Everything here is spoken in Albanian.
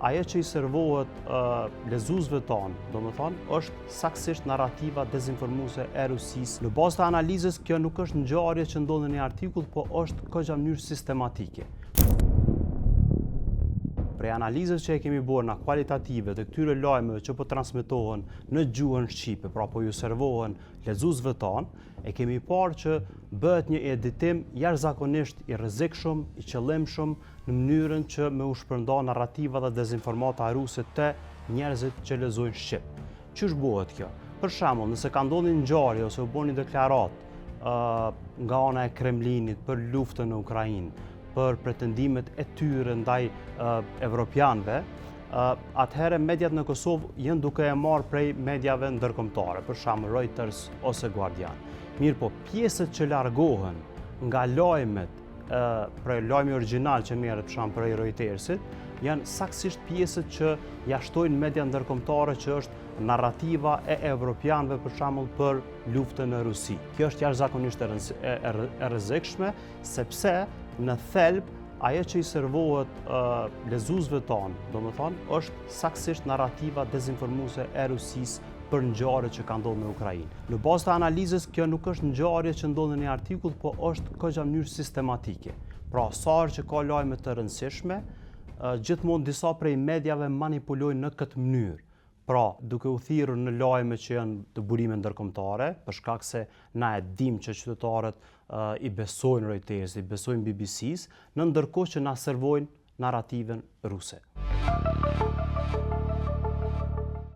ajo që i servohet lexuesve tonë, domethënë, është saktësisht narrativa dezinformuese e Rusisë. Në bazë të analizës, kjo nuk është ngjarje që ndodhen në një artikull, po është këgja mënyrë sistematike. Prej analizës që e kemi bërë na kualitative të këtyre lajmeve që po transmetohen në gjuhën shqipe, pra po ju servohen lexuesve tonë, e kemi parë që bëhet një editim jashtëzakonisht i rrezikshëm, i qëllimshëm në mënyrën që me u shpërnda narrativa dhe dezinformata ruse të njerëzit që lexojnë shqip. Çish bëhet kjo? Për shembull, nëse ka ndodhur një ngjarje ose u bën një deklaratë nga ana e Kremlinit për luftën në Ukrainë, për pretendimet e tyre ndaj evropianëve, atëherë mediat në Kosovë janë duke e marrë prej mediave ndërkombëtare, për shembull Reuters ose Guardian. Mirë po, pjesët që largohen nga lajmet, prej lajmi origjinal që merret për shembull prej Reutersit, janë saktësisht pjesët që jashtojnë media ndërkombëtare që është narrativa e evropianëve për shembull për luftën në Rusi. Kjo është jashtëzakonisht e rrezikshme, sepse në thelb ajo që i servohet lexuesve tonë, domethënë, është saktësisht narrativa dezinformuese e Rusisë për ngjarjet që kanë ndodhur në Ukrainë. Në bazë të analizës, kjo nuk është ngjarje që ndodhen në një artikull, po është këgja mënyrë sistematike. Pra, sa herë që ka lajme të rëndësishme, gjithmonë disa prej mediave manipulojnë në këtë mënyrë. Pra, duke u thirrur në lajme që janë të burime ndërkombëtare, për shkak se na e dim që qytetarët i besojnë Reutersit, i besojnë BBC-s, në ndërkohë që na servojnë narrativën ruse.